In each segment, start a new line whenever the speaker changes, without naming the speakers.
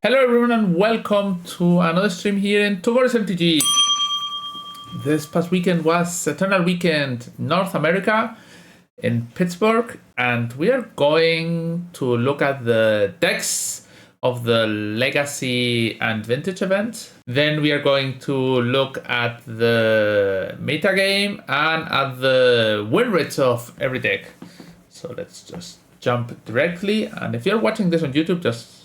Hello everyone and welcome to another stream here in Towards MTG. This past weekend was Eternal Weekend North America in Pittsburgh, and we are going to look at the decks of the Legacy and Vintage event. Then we are going to look at the metagame and at the win rates of every deck. So let's just jump directly, and if you're watching this on YouTube, just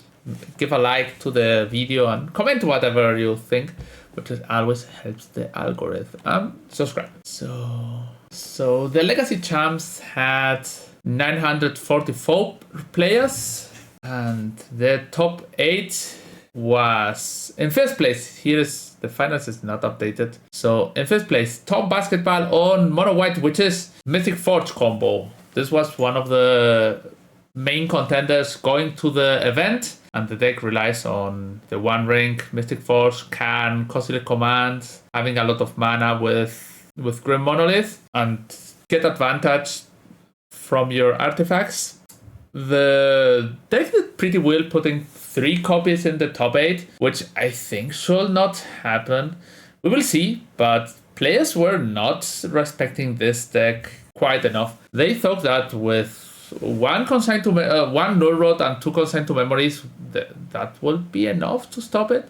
give a like to the video and comment whatever you think, which always helps the algorithm. Subscribe. So the Legacy Champs had 944 players, and the top 8 was in first place. Here's the finals is not updated. So in first place, Top Basketball on Mono White, which is Mythic Forge combo. This was one of the main contenders going to the event, and the deck relies on the One Ring, Mystic Force, Can, Costly Command, having a lot of mana with Grim Monolith, and get advantage from your artifacts. The deck did pretty well, putting 3 copies in the top 8, which I think should not happen. We will see, but players were not respecting this deck quite enough. They thought that with one null rod and 2 consigned to memories, that will be enough to stop it.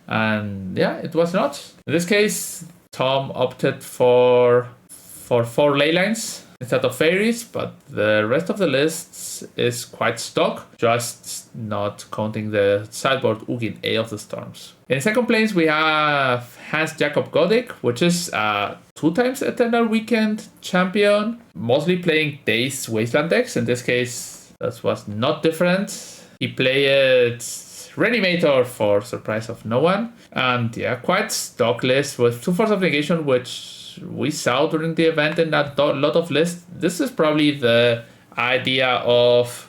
And yeah, it was not. In this case, Tom opted for 4 ley lines instead of fairies, but the rest of the list is quite stock, just not counting the sideboard Ugin A of the Storms. In second place, we have Hans Jakob Godek, which is 2 times Eternal Weekend champion, mostly playing Days Wasteland decks. In this case, that was not different. He played Reanimator for surprise of no one, and yeah, quite stock list with 2 Force of Negation, which we saw during the event in a lot of lists. This is probably the idea of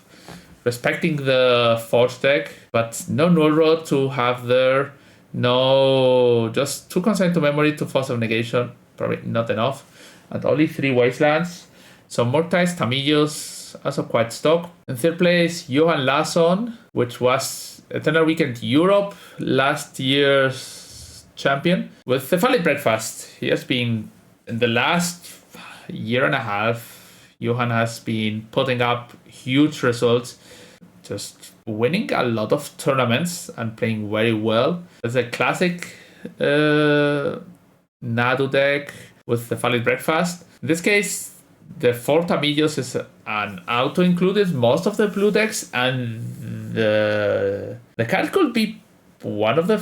respecting the Forge deck, but no null rod to have there, no, just 2 consigned to memory, 2 Force of Negation, probably not enough, and only 3 Wastelands. So Mortais, Tamillos, also quite stock. In third place, Johan Larsson, which was Eternal Weekend Europe last year's champion, with the Valid Breakfast. He has been, in the last year and a half, Johan has been putting up huge results, just winning a lot of tournaments and playing very well. There's a classic Nadu deck with the Valid Breakfast. In this case, the 4 Tamillos is an auto included most of the blue decks, and the card could be one of the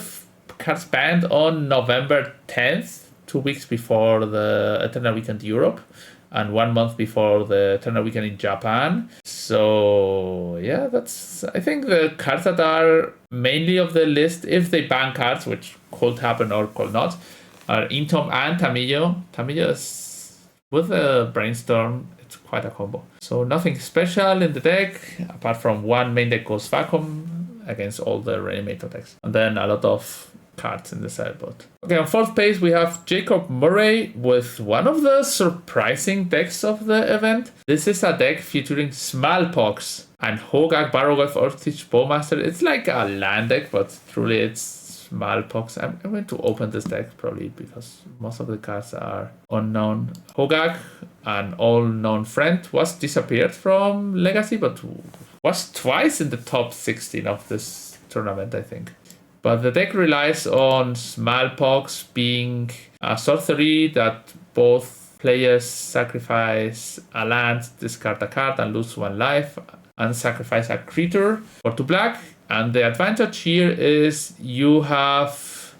cards banned on November 10th, 2 weeks before the Eternal Weekend Europe, and 1 month before the Eternal Weekend in Japan. So yeah, that's, I think, the cards that are mainly of the list, if they ban cards, which could happen or could not, are Intom and Tamillo. Tamillo is, with the Brainstorm, it's quite a combo. So nothing special in the deck, apart from 1 main deck Ghost Vacuum against all the Reanimator decks. And then a lot of cards in the sideboard. Okay, on 4th place we have Jacob Murray with one of the surprising decks of the event. This is a deck featuring Smallpox and Hogak, Barrowgulf, Earthsiege, Bowmaster. It's like a land deck, but truly it's Smallpox. I'm going to open this deck probably because most of the cards are unknown. Hogak, an all-known friend, was disappeared from Legacy, but was twice in the top 16 of this tournament, I think. But the deck relies on Smallpox being a sorcery that both players sacrifice a land, discard a card, and lose 1 life, and sacrifice a creature for 2 black. And the advantage here is you have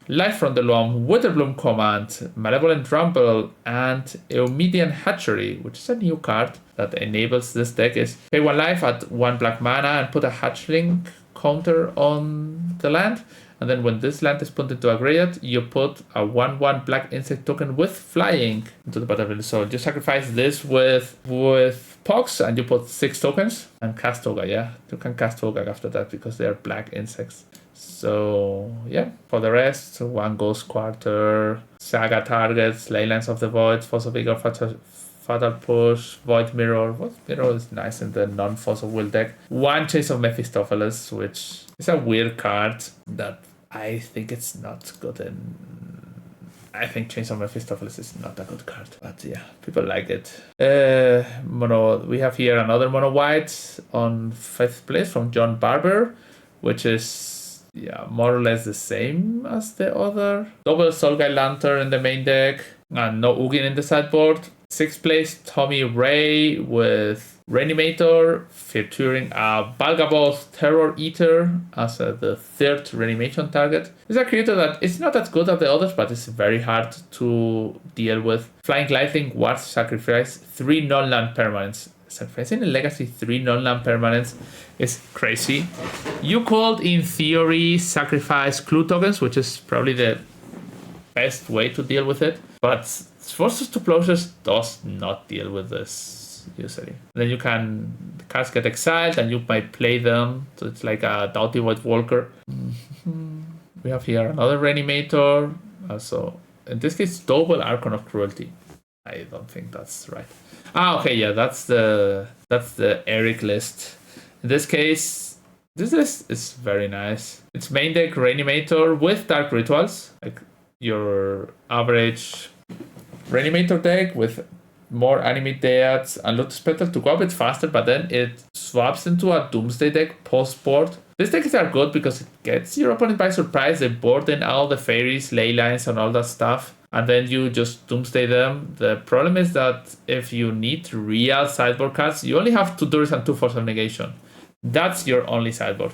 Life from the Loam, Witherbloom Command, Malevolent Rumble, and Eumidian Hatchery, which is a new card that enables this deck. Is pay 1 life at 1 black mana and put a hatchling counter on the land, and then when this land is put into a graveyard, you put a 1/1 black insect token with flying into the battlefield. So you sacrifice this with Pox, and you put 6 tokens and cast Toga. Yeah, you can cast Toga after that because they are black insects. So yeah, for the rest, 1 Ghost Quarter, Saga targets, Leylands of the Void, Force of Vigor, Fatal Push, Void Mirror. Void Mirror is nice in the non-fossil will deck. One Chase of Mephistopheles, which is a weird card that I think it's not good in. I think Chains of Mephistopheles is not a good card, but yeah, people like it. Mono. We have here another mono white on 5th place from John Barber, which is more or less the same as the other. Double Soulguide Lantern in the main deck, and no Ugin in the sideboard. 6th place Tommy Ray with Reanimator, featuring a Balgaboth Terror Eater as the 3rd reanimation target. It's a creature that is not as good as the others, but it's very hard to deal with. Flying Lightning, Ward Sacrifice, 3 non-land permanents. Sacrificing in Legacy 3 non-land permanents is crazy. You could, in theory, sacrifice Clue tokens, which is probably the best way to deal with it, but Forces to Closures does not deal with this usually. Then you can, the cards get exiled and you might play them, so it's like a Doughty White Walker. We have here another Reanimator, also in this case double Archon of Cruelty. I don't think that's right. Okay, yeah, that's the Eric list. In this case, this list is very nice. It's main deck Reanimator with Dark Rituals, like your average Reanimator deck with more Animate Deities and Lotus Petal to go a bit faster, but then it swaps into a Doomsday deck post-board. These decks are good because it gets your opponent by surprise. They board in all the fairies, ley lines, and all that stuff, and then you just Doomsday them. The problem is that if you need real sideboard cards, you only have 2 Duress and 2 Force of Negation. That's your only sideboard.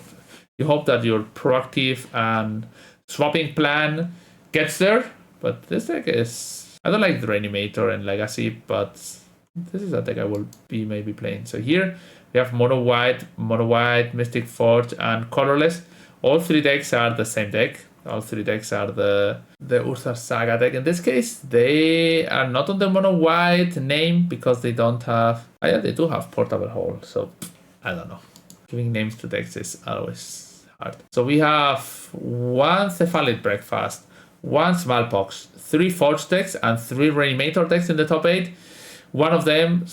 You hope that your proactive and swapping plan gets there, but this deck is... I don't like the Reanimator and Legacy, but this is a deck I will be maybe playing. So here we have Mono White, Mystic Forge, and Colorless. All 3 decks are the same deck. All 3 decks are the Urthar Saga deck. In this case, they are not on the Mono White name because they don't have... yeah, they do have Portable Hole, so I don't know. Giving names to decks is always hard. So we have 1 Cephalid Breakfast, 1 Smallpox, 3 Forge decks, and 3 Reanimator decks in the top 8. One of them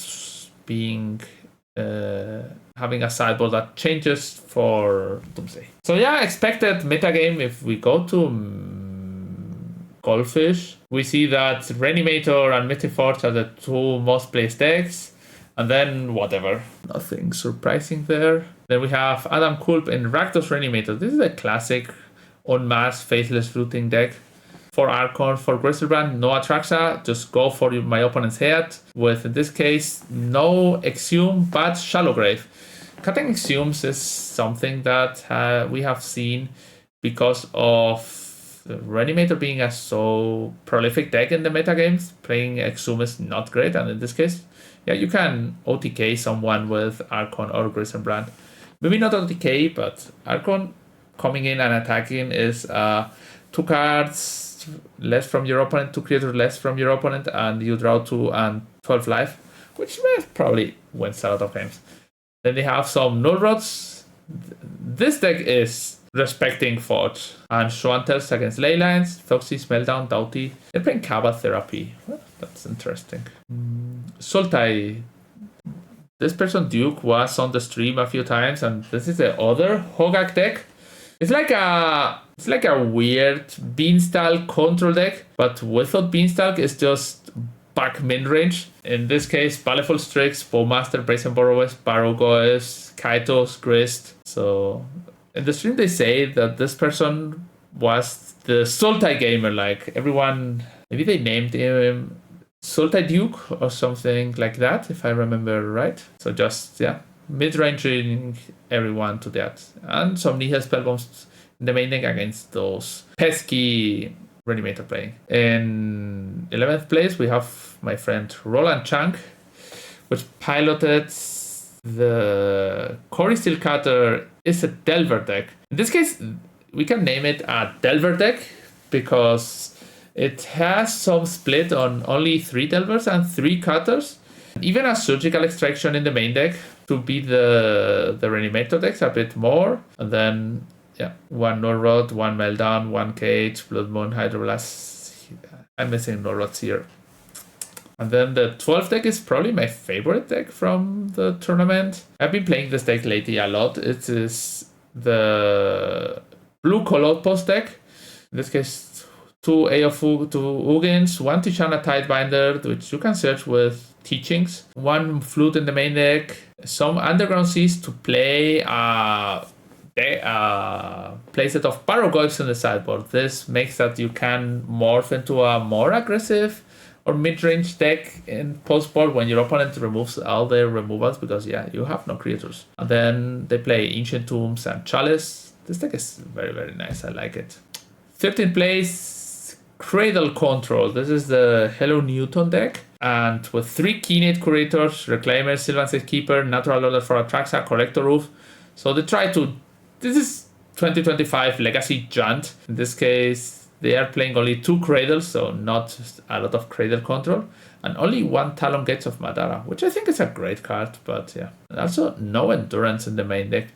being having a sideboard that changes for Doomsday. So yeah, expected metagame. If we go to Goldfish, we see that Reanimator and Mystic Forge are the 2 most played decks. And then whatever. Nothing surprising there. Then we have Adam Kulp in Rakdos Reanimator. This is a classic unmasked faceless looting deck. 4 Archon, 4 Griselbrand, no Atraxa, just go for my opponent's head. With, in this case, no Exhume, but Shallow Grave. Cutting Exhumes is something that we have seen because of Reanimator being a so prolific deck in the metagames. Playing Exhume is not great, and in this case, yeah, you can OTK someone with Archon or Griselbrand. Maybe not OTK, but Archon coming in and attacking is 2 cards less from your opponent, 2 creatures less from your opponent, and you draw 2 and 12 life, which probably wins a lot of games. Then they have some Null Rods. This deck is respecting Forge and Show and Tells against Leylines, Foxy, Meltdown, Doughty. They're playing Kaba Therapy. Well, that's interesting. Sultai. This person Duke was on the stream a few times, and this is the other Hogak deck. It's like a weird Beanstalk control deck, but without Beanstalk, it's just back Midrange. In this case, Baleful Strix, Bowmaster, Brazen Borrowers, Barogoes, Kaitos, Grist. So in the stream they say that this person was the Sultai gamer, like everyone, maybe they named him Sultai Duke or something like that, if I remember right. So just, yeah, mid-ranging everyone to that. And some Nihil Spellbombs in the main deck against those pesky Reanimator playing. In 11th place, we have my friend Roland Chang, which piloted the Cory Steelcutter is a Delver deck. In this case, we can name it a Delver deck because it has some split on only 3 Delvers and 3 Cutters. Even a Surgical Extraction in the main deck to beat the Reanimator decks a bit more. And then, yeah, 1 Null Rod, 1 Meltdown, 1 Cage, Blood Moon, Hydroblast. I'm missing Null Rods here. And then the 12 deck is probably my favorite deck from the tournament. I've been playing this deck lately a lot. It is the blue Color Post deck. In this case, 2 Aofu, 2 Ugins, 1 Tishana Tidebinder, which you can search with Teachings, 1 Flute in the main deck, some Underground Seas to play playset of Paragoyfs in the sideboard. This makes that you can morph into a more aggressive or mid-range deck in post-board when your opponent removes all their removals, because you have no creatures. And then they play Ancient Tombs and Chalice. This deck is very, very nice. I like it. 13th place, Cradle Control. This is the Hello Newton deck. And with 3 Keenate Curators, Reclaimer, Sylvan Keeper, Natural Order for Atraxa, Collector Roof. So they try to... This is 2025 Legacy Junt. In this case, they are playing only 2 Cradles, so not a lot of Cradle control. And only 1 Talon Gates of Madara, which I think is a great card, but yeah. And also no Endurance in the main deck,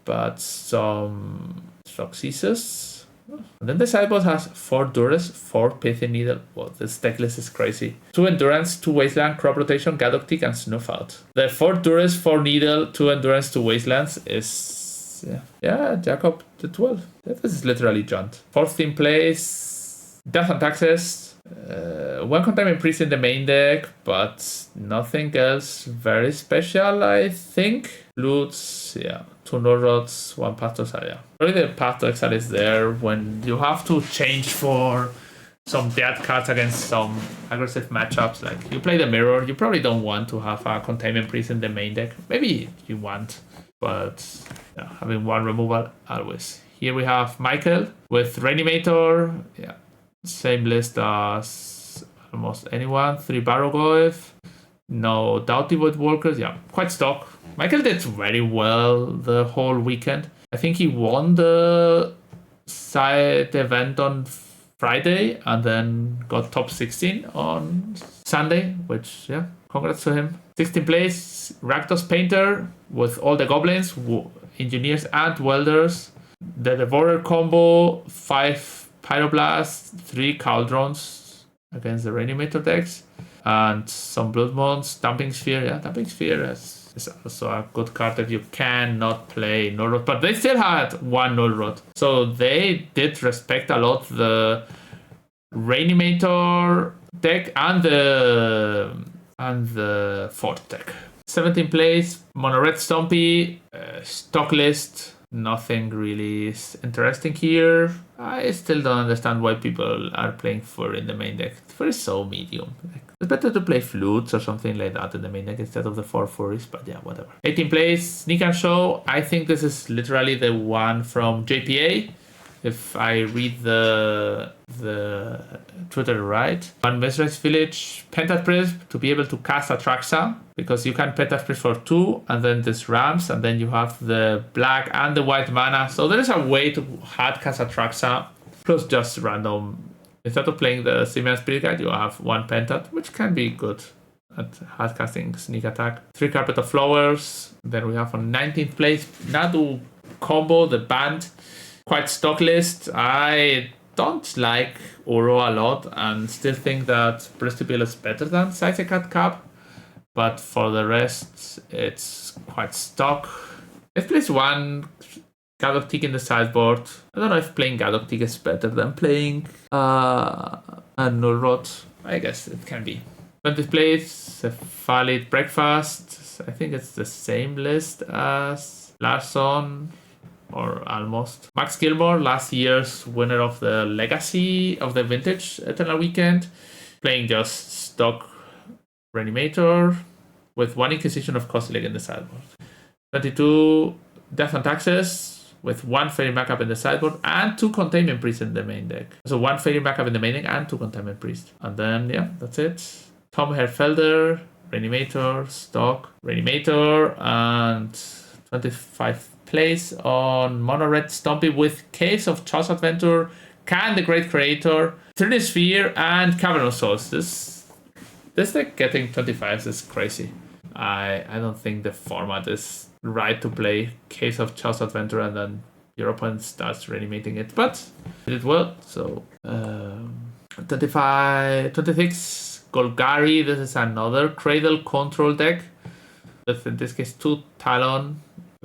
but some Throxesis. And then the sideboard has 4 Duress, 4 Pithing Needle. Well, this deck list is crazy. 2 Endurance, 2 Wasteland, Crop Rotation, Gadoctic, and Snuff Out. The 4 Duress, 4 Needle, 2 Endurance, 2 Wastelands is... Yeah, Jacob the 12. This is literally Junt. 14th place, Death and Taxes. 1 Containment Priest in the main deck, but nothing else very special, I think. Loots, 2 Null Rods, 1 Path to Exile. Probably the Path to Exile is there when you have to change for some dead cards against some aggressive matchups. Like you play the Mirror, you probably don't want to have a Containment Priest in the main deck. Maybe you want, but having 1 removal always. Here we have Michael with Reanimator. Same list as almost anyone. 3 Barogoyf. No Doughty Void Walkers. Quite stock. Michael did very well the whole weekend. I think he won the side event on Friday and then got top 16 on Sunday, which, congrats to him. 16th place, Rakdos Painter with all the goblins, engineers, and welders. The Devourer combo, 5 Pyroblasts, 3 Cauldrons against the Reanimator decks, and some Blood Moons, Dumping Sphere. Dumping Sphere is also a good card that you cannot play Null Rod, but they still had 1 Null Rod. So they did respect a lot the Reanimator deck and the 4th deck. 17th place, Mono Red Stompy, stock list. Nothing really interesting here. I still don't understand why people are playing Fur in the main deck. Fur is so medium. It's better to play Flutes or something like that in the main deck instead of the 4 Furies, but whatever. 18th place, Sneak and Show. I think this is literally the one from JPA. If I read the Twitter right. 1 Mesmer's Village, Pentat Prism to be able to cast Atraxa, because you can Pentat Prism for 2, and then this ramps, and then you have the black and the white mana. So there is a way to hard cast Atraxa, plus just random. Instead of playing the Simian Spirit Guide, you have 1 Pentat, which can be good at hard casting Sneak Attack. 3 Carpet of Flowers. Then we have on 19th place, Nadu combo, the band. Quite stock list. I don't like Uro a lot and still think that Prestibil is better than Sizecat Cap. But for the rest, it's quite stock. If plays 1 Gadoctic in the sideboard, I don't know if playing Gadoctic is better than playing a Null Rod. I guess it can be. 20th place, Cephalid Breakfast. I think it's the same list as Larson. Or almost. Max Gilmore, last year's winner of the Legacy of the Vintage Eternal Weekend, playing just stock Reanimator with 1 Inquisition of Costly in the sideboard. 22 Death and Taxes with 1 Fairy backup in the sideboard and 2 Containment Priests in the main deck. So 1 Fairy backup in the main deck and 2 Containment Priests. And then, that's it. Tom Herfelder, Reanimator, stock, Reanimator, and 25 place on Mono Red Stompy with Caves of Charles Adventure, Khan the Great Creator, Trinity Sphere, and Cavern of Souls. This deck getting 25s is crazy. I don't think the format is right to play Caves of Charles Adventure and then your opponent starts reanimating it, but it did well. So 26 Golgari. This is another Cradle control deck. With, in this case, 2 Talon.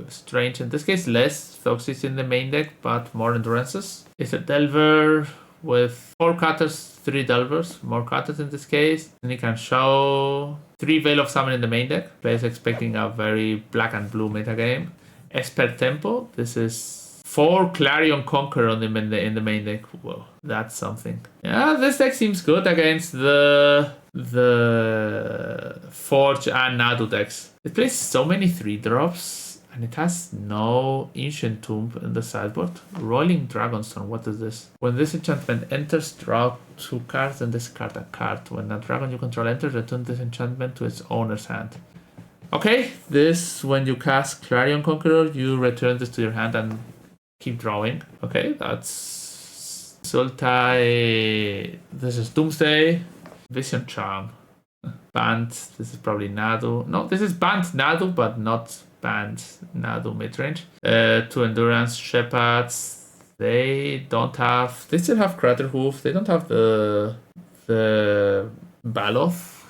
Strange. In this case, less Thoxys in the main deck, but more Endurances. It's a Delver with 4 cutters, 3 Delvers. More cutters in this case. And you can show 3 Veil of Summon in the main deck. Players expecting a very black and blue metagame. Esper Tempo. This is 4 Clarion Conqueror in the main deck. Whoa, that's something. Yeah, this deck seems good against the Forge and Nadu decks. It plays so many 3-drops. And it has no Ancient Tomb in the sideboard. Rolling Dragonstone, what is this? When this enchantment enters, draw 2 cards and discard a card. When a dragon you control enters, return this enchantment to its owner's hand. Okay, this, when you cast Clarion Conqueror, you return this to your hand and keep drawing. Okay, that's Sultai. This is Doomsday. Vision Charm. Banned. This is probably Nadu. No, this is banned Nadu, but not banned Nadu midrange. 2 Endurance Shepherds. They don't have. They still have Crater Hoof. They don't have the Baloth,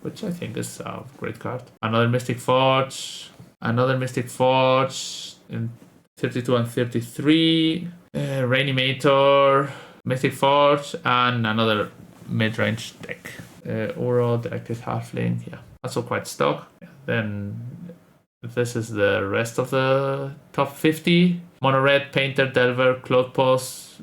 which I think is a great card. Another Mystic Forge. Another Mystic Forge in 32 and 33. Reanimator, Mystic Forge, and another midrange deck. Uro, Directed Halfling, yeah, also quite stock. Then this is the rest of the top 50. Mono Red, Painter, Delver, Clothpose,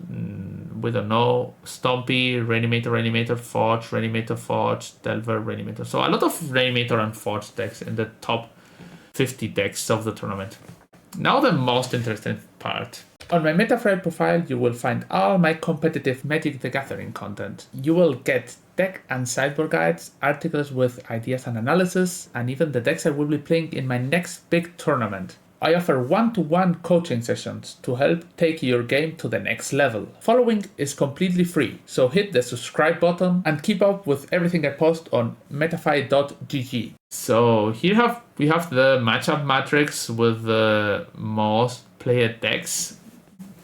we don't know, Stompy, Reanimator, Forge, Reanimator, Forge, Delver, Reanimator. So a lot of Reanimator and Forge decks in the top 50 decks of the tournament. Now the most interesting part. On my Metaframe profile, you will find all my competitive Magic the Gathering content. You will get deck and sideboard guides, articles with ideas and analysis, and even the decks I will be playing in my next big tournament. I offer one-to-one coaching sessions to help take your game to the next level. Following is completely free, so hit the subscribe button and keep up with everything I post on metafy.gg. So here we have the matchup matrix with the most played decks.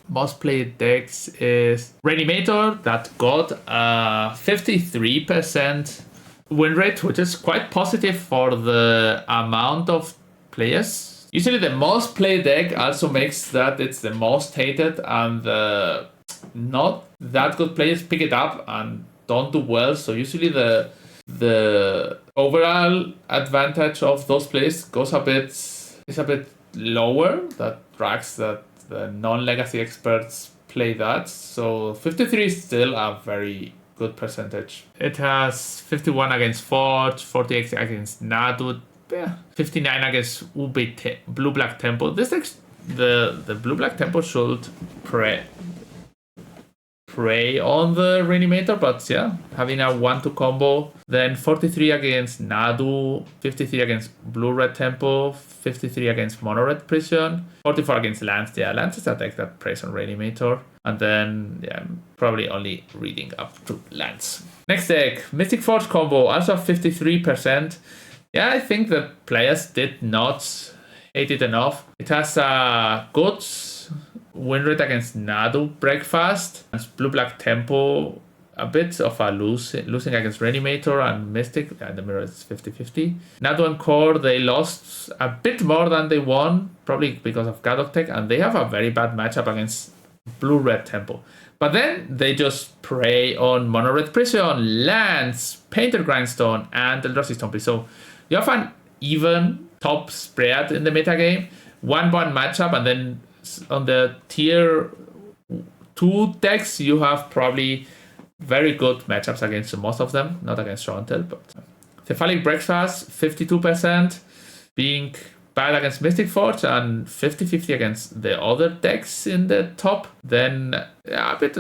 Most played decks is Reanimator that got a 53% win rate, which is quite positive for the amount of players. Usually the most played deck also makes that it's the most hated, and the not that good players pick it up and don't do well. So usually the overall advantage of those players is a bit lower. That drags that the non-legacy experts play that. So 53 is still a very good percentage. It has 51 against Forge, 48 against Nadu, 59 against Blue-Black Tempo. This deck, the Blue-Black Tempo should prey on the Reanimator, but yeah, having a 1-2 combo. Then 43 against Nadu, 53 against Blue-Red Tempo, 53 against Mono-Red Prison, 44 against Lance. Yeah, Lance is a deck that preys on Reanimator. And then, yeah, probably only reading up to Lance. Next deck, Mystic Forge combo, also 53%. Yeah, I think the players did not hate it enough. It has a good win rate against Nadu Breakfast. Blue-Black Tempo, a bit of a losing against Reanimator and Mystic. Yeah, the mirror is 50-50. Nadu and Core, they lost a bit more than they won, probably because of Gadok Tech, and they have a very bad matchup against Blue-Red Tempo. But then they just prey on Mono Red Prison, Lance, Painter Grindstone, and Eldrazi Stompy. So you have an even top spread in the metagame. 1-1 matchup, and then on the tier 2 decks, you have probably very good matchups against most of them, not against Tron, but Cephalic Breakfast, 52%, being bad against Mystic Forge, and 50-50 against the other decks in the top. Then a bit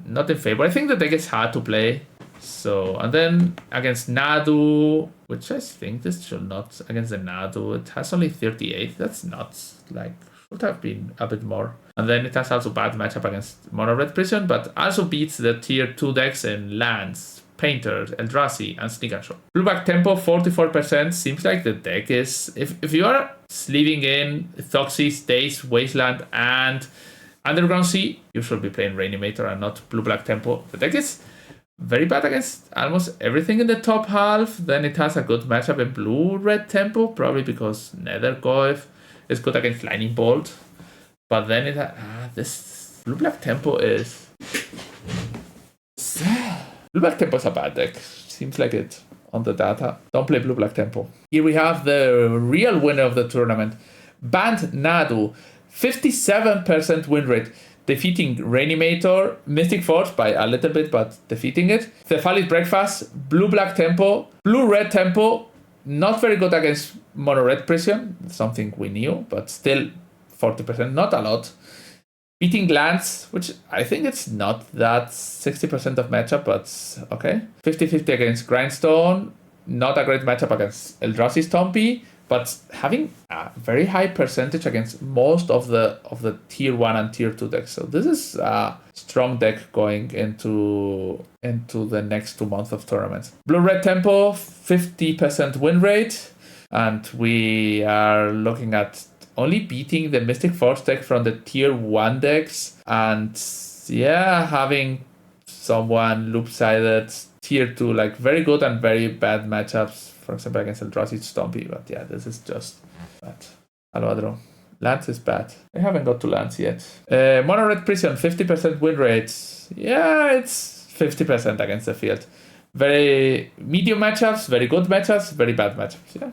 not in favor. I think the deck is hard to play. So, and then against Nadu, which I think this should not, against the Nadu, it has only 38. That's nuts. Like, should have been a bit more. And then it has also bad matchup against Mono Red Prison, but also beats the tier 2 decks in Lance, Painter, Eldrazi, and Sneak and Show. Blue-Black Tempo, 44%. Seems like the deck is, if you are sleeving in Thoxys, Daze, Wasteland, and Underground Sea, you should be playing Reanimator and not Blue-Black Tempo. The deck is very bad against almost everything in the top half. Then it has a good matchup in blue-red tempo, probably because Nethergoyf is good against Lightning Bolt. But then it this blue-black tempo is... Blue-black tempo is a bad deck. Seems like it on the data. Don't play blue-black tempo. Here we have the real winner of the tournament. Banned Nadu. 57% win rate. Defeating Reanimator, Mystic Forge by a little bit, but defeating it. Cephalic Breakfast, Blue-Black Tempo, Blue-Red Tempo, not very good against Mono-Red Prison, something we knew, but still 40%, not a lot. Beating Lance, which I think it's not that 60% of matchup, but okay. 50-50 against Grindstone, not a great matchup against Eldrazi Stompy, but having a very high percentage against most of the tier 1 and tier 2 decks. So this is a strong deck going into the next 2 months of tournaments. Blue-Red Tempo, 50% win rate. And we are looking at only beating the Mystic Force deck from the tier 1 decks. And yeah, having someone loop-sided tier 2, like very good and very bad matchups. For example, against Eldrazi Stompy, but yeah, this is just bad. Hello, Aggro. Lance is bad. I haven't got to Lance yet. Mono Red Prison, 50% win rate. Yeah, it's 50% against the field. Very medium matchups, very good matchups, very bad matchups. Yeah,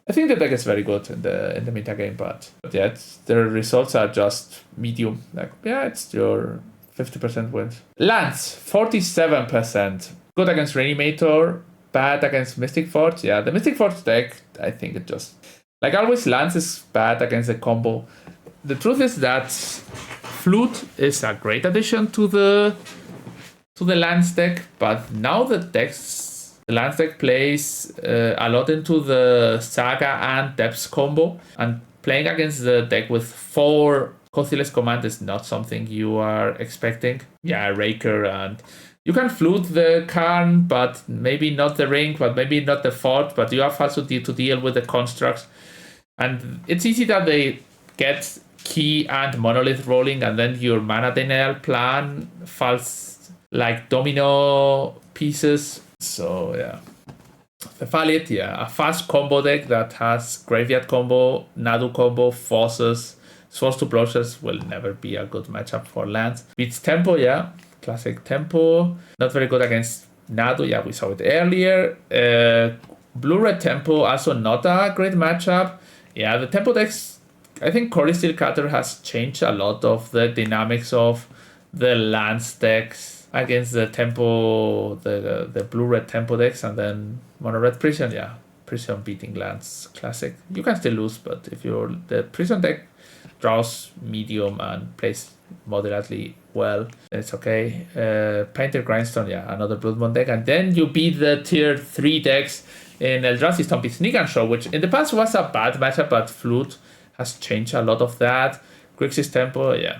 I think the deck is very good in the metagame, but yeah, the results are just medium. Like, yeah, it's your 50% wins. Lance, 47%. Good against Reanimator. Bad against Mystic Forge. Yeah, the Mystic Forge deck, I think it just... Like always, Lance is bad against the combo. The truth is that Flute is a great addition to the Lance deck, but now the Lance deck plays a lot into the Saga and Depths combo, and playing against the deck with 4 Costless Command is not something you are expecting. Yeah, Raker and... You can flute the Karn, but maybe not the Ring, but maybe not the Fort, but you have also to deal with the constructs. And it's easy that they get Key and Monolith rolling, and then your mana denial plan falls like domino pieces. So yeah. Cephalic, yeah, a fast combo deck that has Graveyard combo, Nadu combo, Forces, Swords to Brushes will never be a good matchup for lands. Beats Tempo, yeah. Classic Tempo, not very good against Nadu. Yeah, we saw it earlier. Blue-Red Tempo, also not a great matchup. Yeah, the Tempo decks, I think Corey Steel Cutter has changed a lot of the dynamics of the lands decks against the Tempo, the Blue-Red Tempo decks, and then Mono-Red Prison. Yeah, Prison beating lands, classic. You can still lose, but if the Prison deck draws medium and plays moderately well, it's okay. Painter Grindstone, yeah, another Blood Moon deck. And then you beat the tier 3 decks in Eldrazi Stompy Sneak and Show, which in the past was a bad matchup, but Flute has changed a lot of that. Grixis Tempo, yeah.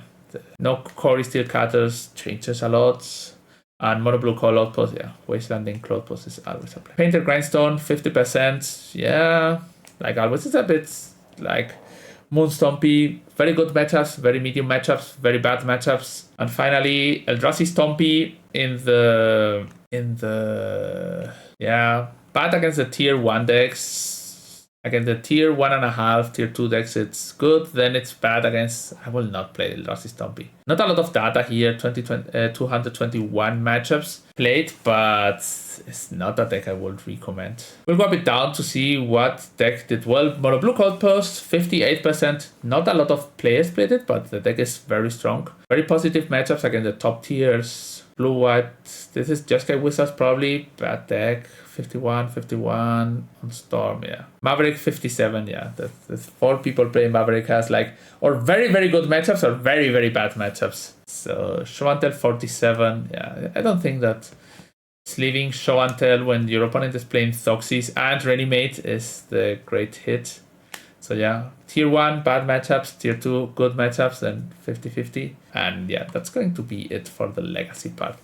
No Corey Steel Cutters changes a lot. And Mono Blue Call Outpost, yeah. Wastelanding Cloud Post is always a play. Painter Grindstone, 50%, yeah. Like always, it's a bit like Moon Stompy, very good matchups, very medium matchups, very bad matchups. And finally, Eldrazi Stompy in the bad against the tier 1 decks. Against the tier 1.5, tier 2 decks, it's good. Then it's bad against... I will not play Eldrazi Stompy. Not a lot of data here, 221 matchups played, but it's not a deck I would recommend. We'll go a bit down to see what deck did well. Mono Blue Outpost, 58%. Not a lot of players played it, but the deck is very strong. Very positive matchups against the top tiers. Blue White, this is just Guy Wizards probably. Bad deck, 51 on Storm, yeah. Maverick, 57, yeah. That's 4 people playing Maverick has like, or very, very good matchups or very, very bad matchups. So Show and Tell, 47, yeah. I don't think that sleeving Show and Tell when your opponent is playing Thoxys and Reanimate is the great hit. So yeah, tier 1, bad matchups, tier 2, good matchups, and 50-50. And yeah, that's going to be it for the legacy part.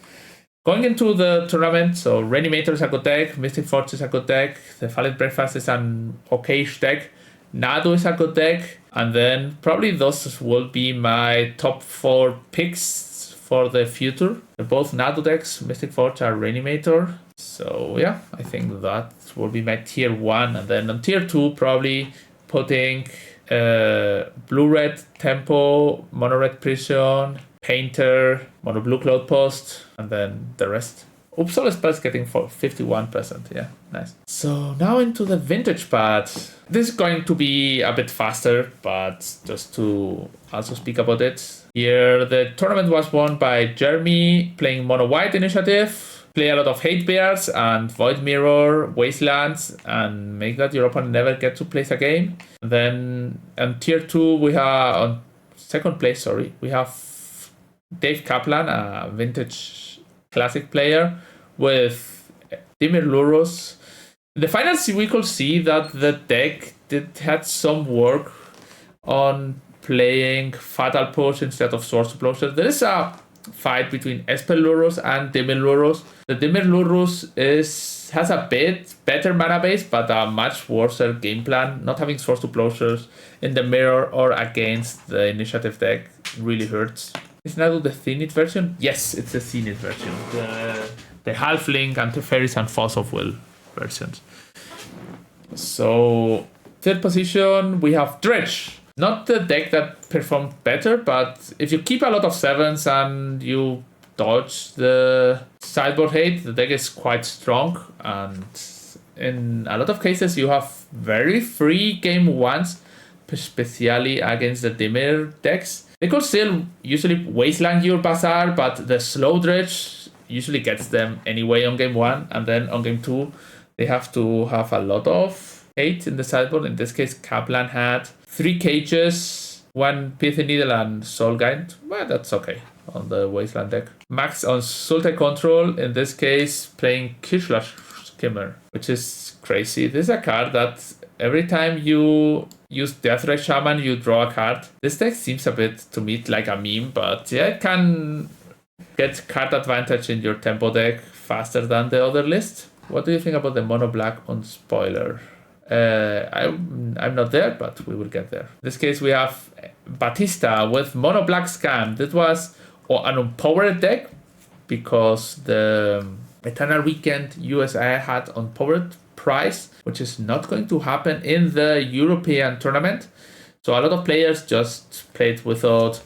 Going into the tournament, so Reanimator is a good deck, Mystic Forge is a good deck, the Fallen Breakfast is an okay-ish deck, Nadu is a good deck, and then probably those will be my top 4 picks for the future. Both Nado decks, Mystic Forge are Reanimator. So yeah, I think that will be my tier 1. And then on tier 2, probably putting blue-red Tempo, mono-red Prison, Painter, mono-blue Cloud Post, and then the rest. Uppsala Spells getting for 51%. Yeah, nice. So now into the vintage part. This is going to be a bit faster, but just to also speak about it. Here, the tournament was won by Jeremy playing Mono White Initiative. Play a lot of Hate Bears and Void Mirror, Wastelands, and make that your opponent never get to place a game. And then on tier 2, we have, on second place, we have Dave Kaplan, a vintage classic player with Dimir Lurus. In the finals, we could see that the deck had some work on playing Fatal Push instead of Source Explosion. There is a fight between Esper Lurus and Dimir Lurus. The Dimir Lurus has a bit better mana base, but a much worse game plan. Not having Source Explosives in the mirror or against the initiative deck really hurts. Is Nado the Thinit version? Yes, it's the Thinit version. The Halfling, Antiferis, and Force of Will versions. So, third position, we have Dredge. Not the deck that performed better, but if you keep a lot of 7s and you dodge the sideboard hate, the deck is quite strong. And in a lot of cases, you have very free game 1s, especially against the Dimir decks. They could still usually wasteland your Bazaar, but the slow Dredge usually gets them anyway on game 1. And then on game 2, they have to have a lot of hate in the sideboard. In this case, Kaplan had 3 cages, 1 Pithy Needle, and Soul Guide. Well, that's okay on the wasteland deck. Max on Sultai Control, in this case, playing Kishla Skimmer, which is crazy. This is a card that every time you use Deathrite Shaman, you draw a card. This deck seems a bit to me like a meme, but yeah, it can get card advantage in your tempo deck faster than the other list. What do you think about the mono black on spoiler? I'm not there, but we will get there. In this case, we have Batista with mono black Scam. This was an unpowered deck because the Eternal Weekend USA had unpowered price, which is not going to happen in the European tournament. So a lot of players just played without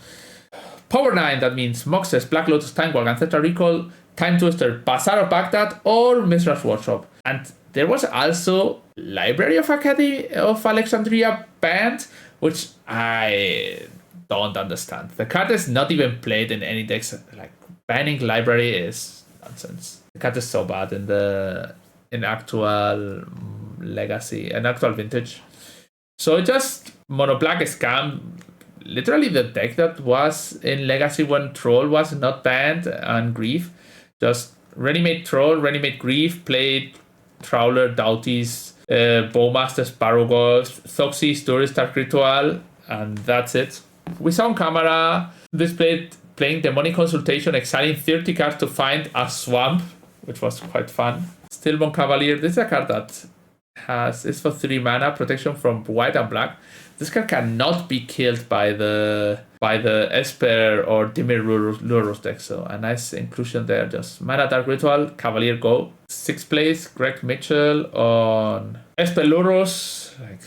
Power 9. That means Moxes, Black Lotus, Time Walk, Ancestral Recall, Time Twister, Bazaar of Baghdad, or Mizra's Workshop. And there was also Library of Academy of Alexandria banned, which I don't understand. The card is not even played in any decks. Like, banning Library is nonsense. The card is so bad in actual Legacy and actual Vintage. So just mono black Scam, literally the deck that was in Legacy when Troll was not banned and Grief. Just Reanimate Troll, Reanimate Grief, played Trawler, Doughties, Bowmaster, Sparrow Ghost, Thoxys, Tourist Dark Ritual, and that's it. We saw on camera displayed playing Demonic Consultation, exiling 30 cards to find a swamp, which was quite fun. Stillborn Cavalier, this is a card that is for 3 mana, protection from white and black. This card cannot be killed by the Esper or Dimir Lurus deck, so a nice inclusion there. Just Mana Dark Ritual, Cavalier go. 6th place, Greg Mitchell on Esper Lurus, like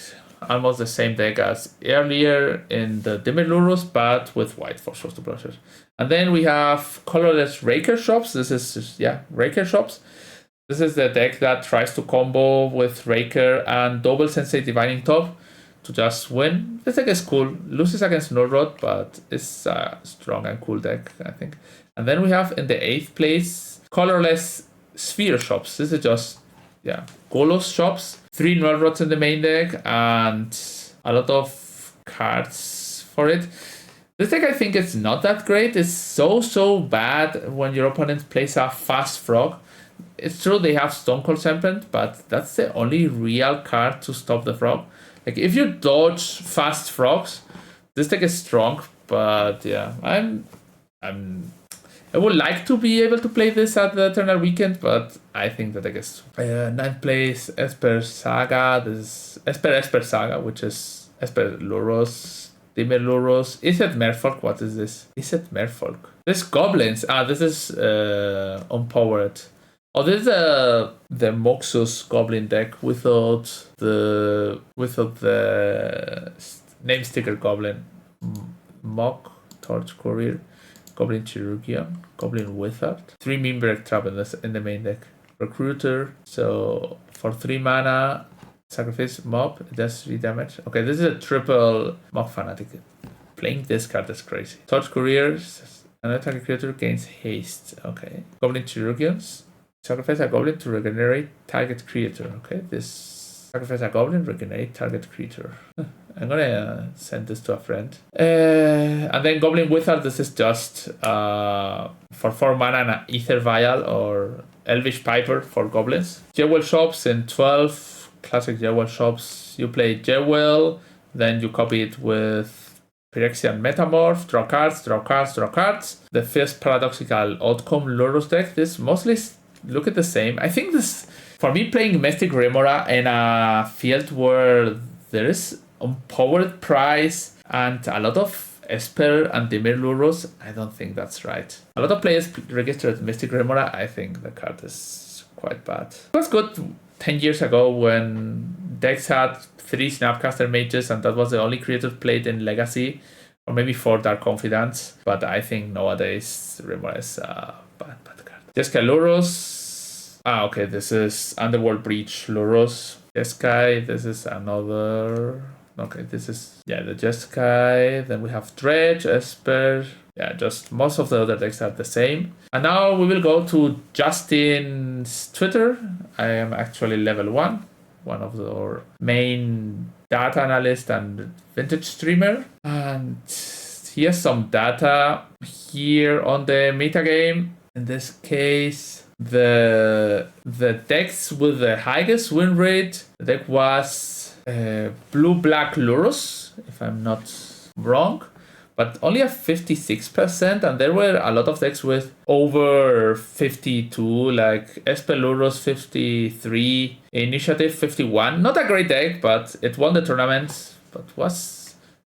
almost the same deck as earlier in the Dimir Lurus, but with white for Source to Blushers. And then we have colorless Raker Shops. This is, Raker Shops. This is the deck that tries to combo with Raker and double Sensei Divining Top to just win. This deck is cool. Loses against Nordrod, but it's a strong and cool deck, I think. And then we have in the 8th place, colorless Sphere Shops. This is just, Golos Shops. 3 Nordrods in the main deck and a lot of cards for it. This deck, I think, it's not that great. It's so bad when your opponent plays a fast frog. It's true they have Stone Cold Serpent, but that's the only real card to stop the frog. Like, if you dodge fast frogs, this deck is strong, but yeah, I would like to be able to play this at the Eternal Weekend, but I think the deck is 9th place, Esper Saga. This is Esper Saga, which is Esper Lurus, Dimir Lurus. Is it Merfolk? What is this? Is it Merfolk? This goblins. This is unpowered. Oh, this is the Moxus goblin deck without the name sticker goblin. Mock, Torch Courier, Goblin Chirurgion, Goblin Wizard. 3 Mimbric Trap in the main deck. Recruiter. So for 3 mana, sacrifice mob. It does 3 damage. Okay, this is a triple Mock Fanatic. Playing this card is crazy. Torch Courier. An attacking creature gains haste. Okay. Goblin Chirurgions. Sacrifice a goblin to regenerate target creature. Okay, this sacrifice a goblin, regenerate target creature. I'm gonna send this to a friend. And then Goblin Wizard, this is just for 4 mana and an Ether Vial or Elvish Piper for goblins. Jewel Shops in 12 classic Jewel Shops. You play Jewel, then you copy it with Phyrexian Metamorph, draw cards, draw cards, draw cards. The first paradoxical outcome Lurrus deck. This mostly look at the same. I think this, for me, playing Mystic Remora in a field where there is unpowered price and a lot of Esper and Dimir Lurrus, I don't think that's right. A lot of players registered Mystic Remora. I think the card is quite bad. It was good 10 years ago when decks had 3 Snapcaster Mages and that was the only creature played in Legacy, or maybe 4 Dark Confidants. But I think nowadays Remora is a bad card. Jeskai Lurrus. Okay, this is Underworld Breach Lurrus. Jeskai, this is another. Okay, this is, yeah, the Jeskai. Then we have Dredge, Esper. Yeah, just most of the other decks are the same. And now we will go to Justin's Twitter. I am actually level 1 of our main data analyst and vintage streamer. And he has some data here on the metagame. In this case, the decks with the highest win rate, the deck was Blue-Black Lurrus, if I'm not wrong, but only a 56%, and there were a lot of decks with over 52, like Esper Lurrus 53, Initiative 51. Not a great deck, but it won the tournament, but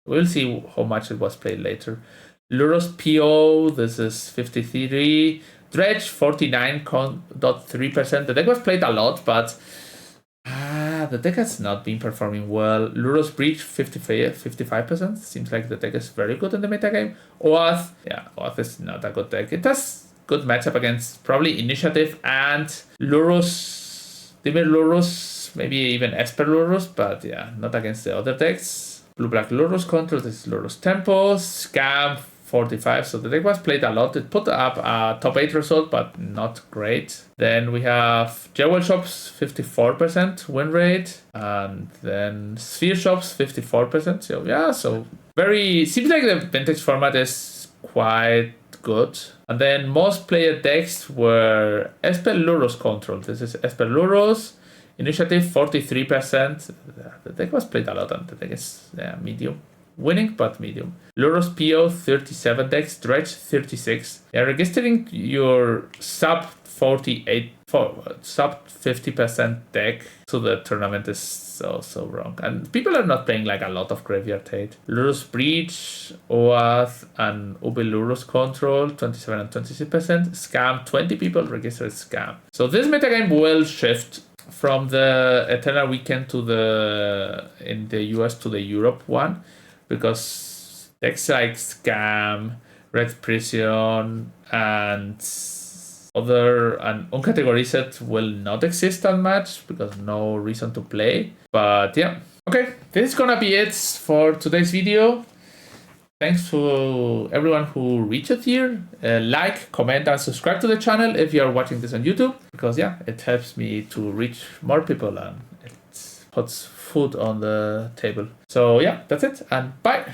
we'll see how much it was played later. Lurrus PO, this is 53. Dredge 49.3%. The deck was played a lot, but the deck has not been performing well. Lurrus Breach 55%. Seems like the deck is very good in the metagame. Oath, yeah, Oath is not a good deck. It has good matchup against probably Initiative and Lurrus, Dimir Lurrus, maybe even Esper Lurrus, but yeah, not against the other decks. Blue-Black Lurrus control, this is Lurrus Tempos, Scam 45, so the deck was played a lot. It put up a top 8 result, but not great. Then we have Jewel Shops, 54% win rate, and then Sphere Shops, 54%. So yeah, so seems like the vintage format is quite good. And then most player decks were Esper Lurrus control. This is Esper Lurrus, Initiative 43%. The deck was played a lot, and the deck is medium. Winning, but medium. Lurrus PO 37 decks, Dredge 36. Yeah, registering your sub 50% deck to the tournament is so wrong. And people are not playing like a lot of Graveyard Hate. Lurrus Breach, Oath, and Ube Lurrus Control 27 and 26%. Scam, 20 people registered Scam. So this metagame will shift from the Eternal Weekend in the US to the Europe one, because decks like Scam, Red Prison, and uncategorized will not exist that much because no reason to play. But yeah, okay, this is gonna be it for today's video. Thanks to everyone who reached here. Like, comment, and subscribe to the channel if you are watching this on YouTube, because yeah, it helps me to reach more people and it puts food on the table. So yeah, that's it, and bye.